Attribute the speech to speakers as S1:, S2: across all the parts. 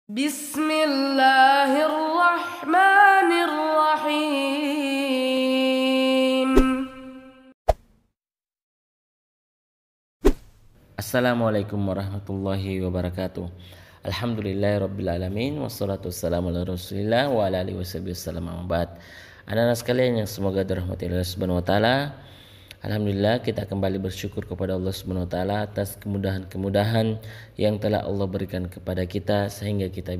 S1: Bismillahirrahmanirrahim.
S2: Assalamualaikum warahmatullahi wabarakatuh. Alhamdulillahirabbil alamin wassalatu wassalamu ala Rasulillah wa ala alihi wasallam. Anak-anak sekalian yang semoga dirahmati Allah Subhanahu wa taala. Alhamdulillah kita kembali bersyukur kepada Allah Subhanahu wa taala atas kemudahan-kemudahan yang telah Allah berikan kepada kita sehingga kita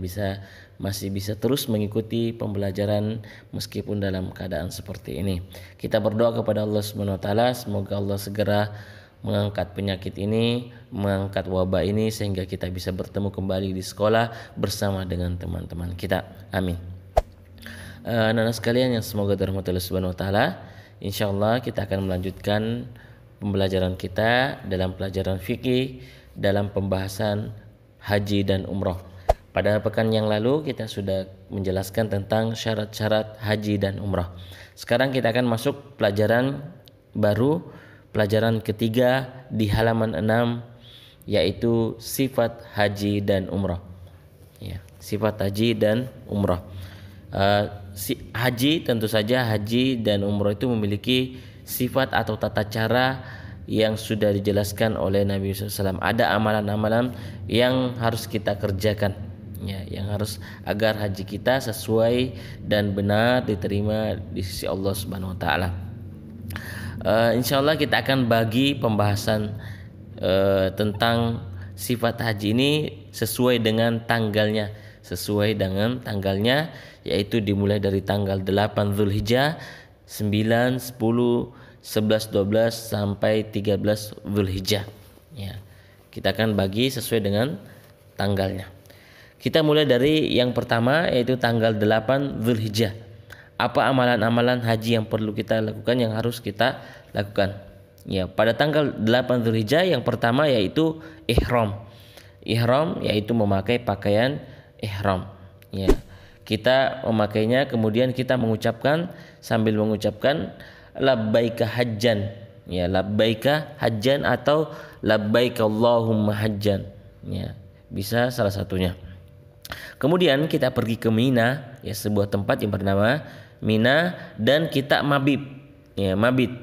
S2: masih bisa terus mengikuti pembelajaran meskipun dalam keadaan seperti ini. Kita berdoa kepada Allah Subhanahu wa taala semoga Allah segera mengangkat penyakit ini, mengangkat wabah ini sehingga kita bisa bertemu kembali di sekolah bersama dengan teman-teman kita. Amin. Anak-anak sekalian yang semoga dirahmati Allah Subhanahu wa taala, insyaallah kita akan melanjutkan pembelajaran kita dalam pelajaran fikih dalam pembahasan haji dan umroh. Pada pekan yang lalu kita sudah menjelaskan tentang syarat-syarat haji dan umroh. Sekarang kita akan masuk pelajaran baru, pelajaran ketiga di halaman 6, yaitu sifat haji dan umroh. Ya, sifat haji dan umroh. Haji, tentu saja haji dan umroh itu memiliki sifat atau tata cara yang sudah dijelaskan oleh Nabi SAW. Ada amalan-amalan yang harus kita kerjakan, ya, yang harus agar haji kita sesuai dan benar diterima di sisi Allah Subhanahu Wa Taala. Insyaallah kita akan bagi pembahasan tentang sifat haji ini sesuai dengan tanggalnya, yaitu dimulai dari tanggal 8 Zulhijjah, 9, 10, 11, 12 sampai 13 Zulhijjah. Ya, kita akan bagi sesuai dengan tanggalnya. Kita mulai dari yang pertama, yaitu tanggal 8 Zulhijjah. Apa amalan-amalan haji yang perlu kita lakukan, yang harus kita lakukan? Ya, pada tanggal 8 Zulhijjah yang pertama yaitu ihram. Ihram yaitu memakai pakaian ihram. Ya, kita memakainya, kemudian kita sambil mengucapkan labbaika hajjan. Ya, labbaika hajjan atau labbaika Allahumma hajjan. Ya, bisa salah satunya. Kemudian kita pergi ke Mina, ya, sebuah tempat yang bernama Mina, dan kita mabit. Ya, mabit.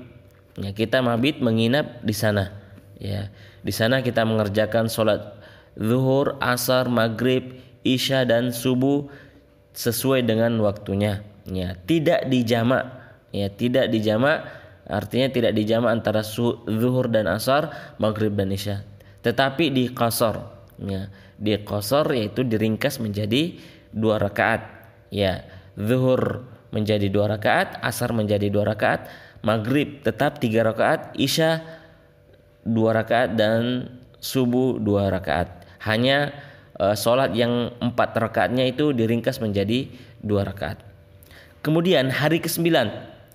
S2: Ya, kita mabit menginap di sana. Ya, di sana kita mengerjakan sholat zuhur, asar, maghrib, isya dan subuh sesuai dengan waktunya. Ya, tidak dijamak. Ya, tidak dijamak artinya tidak dijamak antara zuhur dan asar, maghrib dan isya. Tetapi di qasar. Ya, di qasar yaitu diringkas menjadi 2 rakaat. Ya, zuhur menjadi 2 rakaat, asar menjadi 2 rakaat, maghrib tetap 3 rakaat, isya 2 rakaat dan subuh 2 rakaat. Hanya sholat yang 4 rakaatnya itu diringkas menjadi 2 rakaat. Kemudian hari ke-9,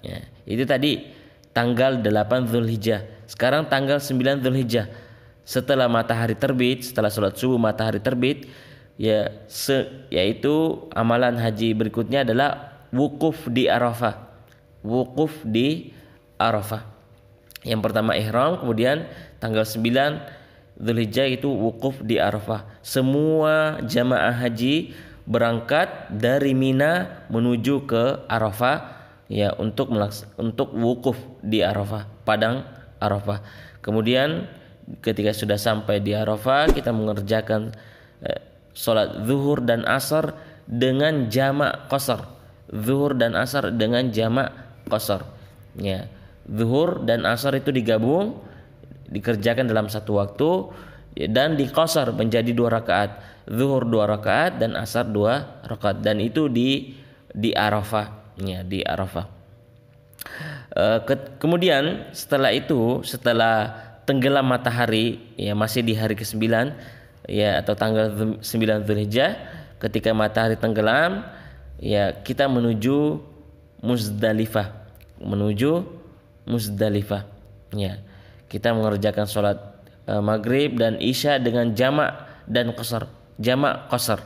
S2: ya, itu tadi tanggal 8 Zulhijjah. Sekarang tanggal 9 Zulhijjah. Setelah matahari terbit, setelah sholat subuh matahari terbit, ya, yaitu amalan haji berikutnya adalah wukuf di Arafah. Wukuf di Arafah. Yang pertama ihram, kemudian tanggal 9 Zulhijjah itu wukuf di Arafah. Semua jamaah haji berangkat dari Mina menuju ke Arafah, ya, untuk wukuf di Arafah, padang Arafah. Kemudian ketika sudah sampai di Arafah, kita mengerjakan sholat zuhur dan asar dengan jamak qasar. Zuhur dan asar dengan jamak qasar. Ya, zuhur dan asar itu digabung, dikerjakan dalam satu waktu, dan diqasar menjadi 2 rakaat. Zuhur 2 rakaat dan asar 2 rakaat, dan itu di Arafah, ya, di Arafah. Kemudian setelah tenggelam matahari, ya, masih di hari ke-9, ya, atau tanggal 9 Zulhijjah, ketika matahari tenggelam, ya, kita menuju Muzdalifah. Ya, kita mengerjakan sholat maghrib dan isya dengan jamak dan qasar. Jamak qasar.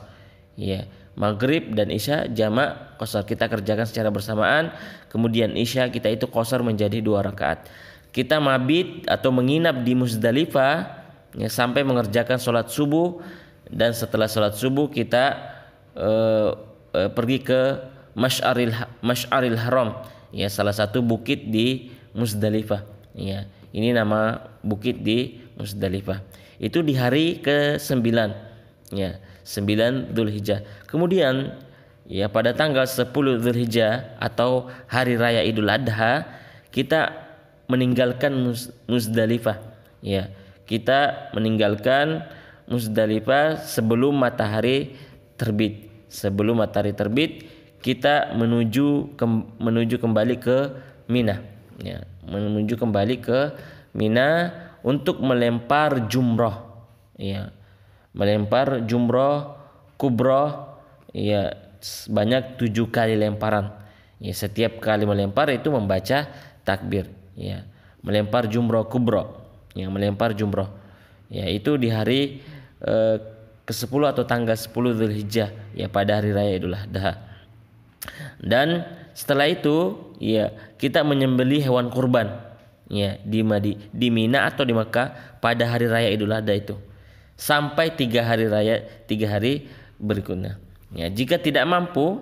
S2: Ya, maghrib dan isya jamak qasar. Kita kerjakan secara bersamaan. Kemudian isya kita itu qasar menjadi 2 rakaat. Kita mabit atau menginap di Muzdalifah, ya, sampai mengerjakan sholat subuh, dan setelah sholat subuh kita pergi ke Masy'aril Haram, ya, salah satu bukit di Muzdalifah, ya. Ini nama bukit di Muzdalifah. Itu di hari ke-9, ya, 9 Dzulhijjah. Kemudian ya pada tanggal 10 Dzulhijjah atau hari raya Idul Adha kita meninggalkan Muzdalifah, ya. Kita meninggalkan Muzdalifah sebelum matahari terbit. Sebelum matahari terbit kita menuju kembali ke Mina, ya, menuju kembali ke Mina untuk melempar jumrah, ya, melempar jumrah kubra, ya, sebanyak 7 kali lemparan, ya. Setiap kali melempar itu membaca takbir, ya, melempar jumrah kubra, ya, melempar jumrah, ya, itu di hari ke-10 atau tanggal 10 Dzulhijjah, ya, pada hari raya Idul Adha. Dan setelah itu ya kita menyembelih hewan kurban, ya, di Mina atau di Makkah pada hari raya Idul Adha itu sampai 3 hari berikutnya. Ya, jika tidak mampu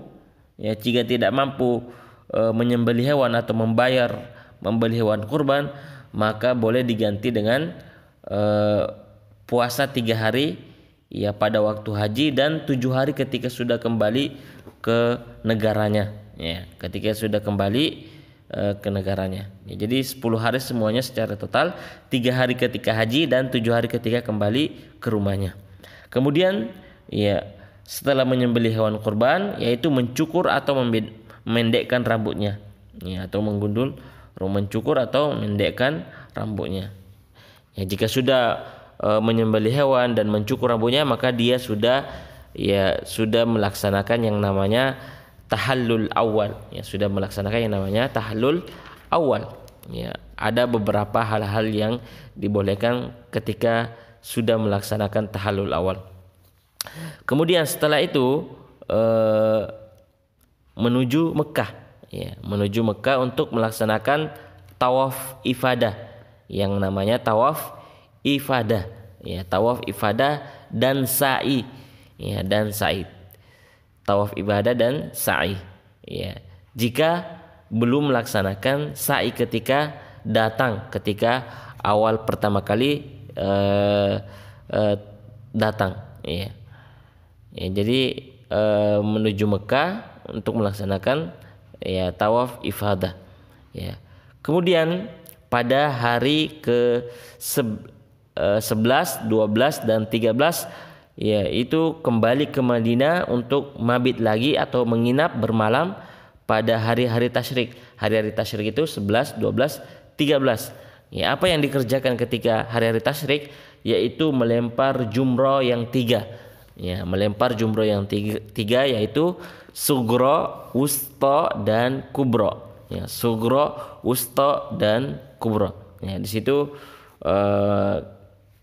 S2: menyembelih hewan atau membeli hewan kurban, maka boleh diganti dengan puasa 3 hari, ya, pada waktu haji dan 7 hari ketika sudah kembali ke negaranya, ya, ketika sudah kembali ke negaranya, ya. Jadi 10 hari semuanya secara total, 3 hari ketika haji dan 7 hari ketika kembali ke rumahnya. Kemudian ya setelah menyembelih hewan kurban, yaitu mencukur atau memendekkan rambutnya, ya, atau mencukur atau memendekkan rambutnya. Ya, jika sudah menyembelih hewan dan mencukur rambutnya, maka dia sudah melaksanakan yang namanya tahallul awal, ya, sudah melaksanakan yang namanya tahallul awal, ya. Ada beberapa hal-hal yang dibolehkan ketika sudah melaksanakan tahallul awal. Kemudian setelah itu menuju Mekah, ya, menuju Mekah untuk melaksanakan tawaf ifadah, yang namanya tawaf ifadah, ya, tawaf ifadah dan sa'i, ya, dan sa'i, tawaf ibadah dan sa'i, ya. Jika belum melaksanakan sa'i ketika awal pertama kali datang, ya. Ya, jadi menuju Mekah untuk melaksanakan, ya, tawaf ifadah, ya. Kemudian pada hari ke 11, 12 dan 13, ya, itu kembali ke Madinah untuk mabit lagi atau menginap bermalam pada hari-hari tasyrik. Hari-hari tasyrik itu 11, 12, 13. Ya, apa yang dikerjakan ketika hari-hari tasyrik? Yaitu melempar jumrah yang 3. Ya, melempar jumrah yang 3 yaitu sugro, wusta dan kubro. Ya, sugro, wusta dan kubro. Ya, di situ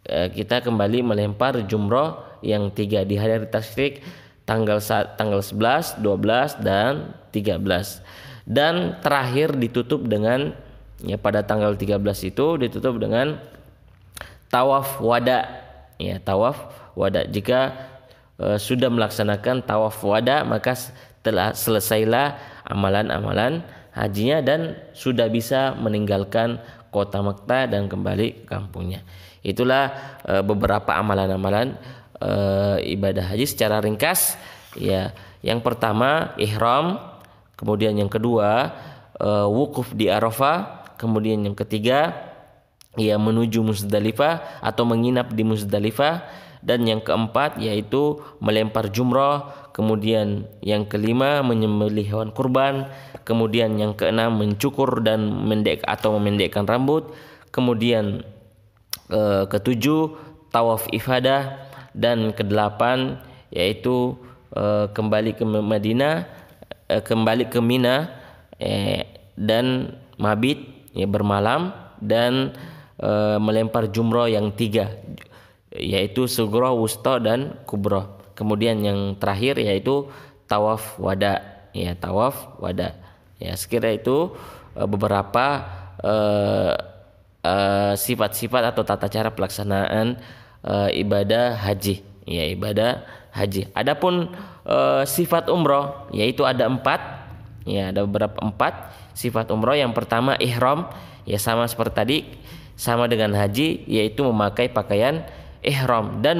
S2: kita kembali melempar jumrah yang 3 di hari tasyrik tanggal 11, 12 dan 13. Dan terakhir ditutup dengan, ya, pada tanggal 13 itu ditutup dengan tawaf wada, ya, tawaf wada. Jika sudah melaksanakan tawaf wada, maka telah selesailah amalan-amalan hajinya dan sudah bisa meninggalkan kota Makkah dan kembali ke kampungnya. Itulah beberapa amalan-amalan ibadah haji secara ringkas, ya. Yang pertama ihram, kemudian yang kedua wukuf di Arafah, kemudian yang ketiga ya menuju Muzdalifah atau menginap di Muzdalifah, dan yang keempat yaitu melempar jumrah, kemudian yang kelima menyembelih hewan kurban, kemudian yang keenam mencukur dan memendekkan rambut, kemudian ketujuh tawaf ifadah, dan kedelapan yaitu kembali ke Madinah, kembali ke Mina, dan mabit, ya, bermalam, dan melempar jumrah yang 3 yaitu sugro, wusta dan kubro. Kemudian yang terakhir yaitu tawaf wada, ya, tawaf wada. Ya, sekira itu beberapa sifat-sifat atau tata cara pelaksanaan ibadah haji, ya ibadah haji. Adapun sifat umroh yaitu ada 4. Ya, ada beberapa 4 sifat umroh. Yang pertama ihram, ya sama seperti tadi, sama dengan haji, yaitu memakai pakaian ihram dan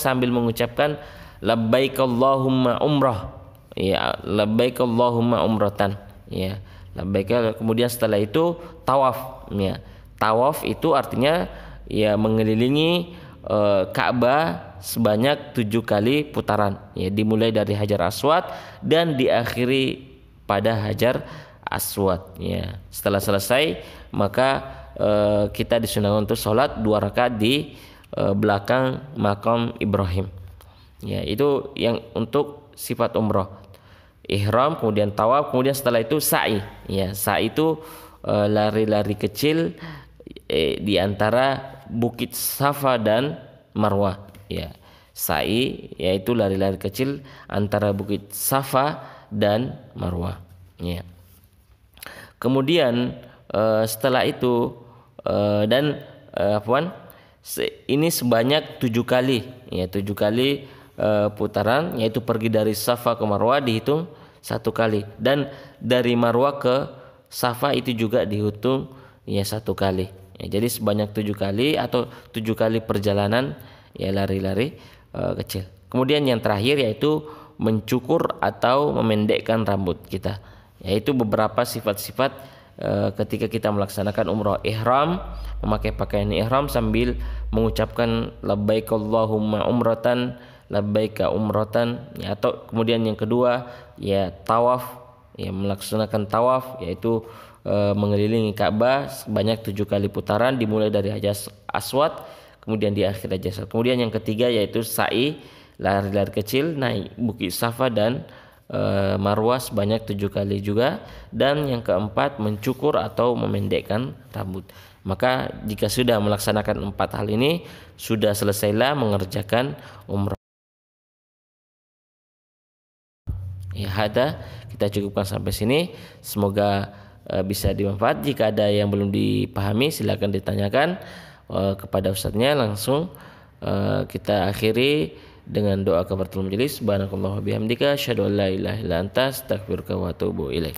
S2: sambil mengucapkan labbaik Allahumma umrah. Ya, labbaik Allahumma umratan. Ya, labbaik. Kemudian setelah itu tawaf. Ya, tawaf itu artinya ya mengelilingi Ka'bah sebanyak 7 kali putaran. Ya, dimulai dari Hajar Aswad dan diakhiri pada Hajar Aswad. Ya, setelah selesai maka kita disunahkan untuk sholat 2 rakaat di belakang makam Ibrahim. Ya, itu yang untuk sifat umroh. Ihram, kemudian tawaf, kemudian setelah itu sa'i. Ya, sa'i itu lari-lari kecil di antara Bukit Safa dan Marwah. Ya, sa'i yaitu lari-lari kecil antara Bukit Safa dan Marwah. Ya. Kemudian setelah itu ini sebanyak 7 kali, ya 7 kali putaran, yaitu pergi dari Safa ke Marwah dihitung 1 kali, dan dari Marwah ke Safa itu juga dihitung ya 1 kali. Ya, jadi sebanyak 7 kali atau 7 kali perjalanan ya lari-lari kecil. Kemudian yang terakhir yaitu mencukur atau memendekkan rambut kita. Yaitu beberapa sifat-sifat ketika kita melaksanakan umroh. Ihram, memakai pakaian ihram sambil mengucapkan labbaik Allahumma umratan, labbaik umratan. Ya, atau kemudian yang kedua ya tawaf, ya melaksanakan tawaf yaitu mengelilingi Ka'bah sebanyak 7 kali putaran dimulai dari Hajar Aswad kemudian di akhir Hajar Aswad. Kemudian yang ketiga yaitu sa'i, lari-lari kecil naik Bukit Safa dan Marwah sebanyak 7 kali juga. Dan yang keempat mencukur atau memendekkan rambut. Maka jika sudah melaksanakan 4 hal ini, sudah selesailah mengerjakan umrah. Ya, kita cukupkan sampai sini. Semoga bisa dimanfaat. Jika ada yang belum dipahami silakan ditanyakan kepada ustadznya langsung. Kita akhiri dengan doa kafaratul majelis. Subhanakallahumma bihamdika asyhadu an la ilaha illa anta astaghfiruka wa atubu ilaik.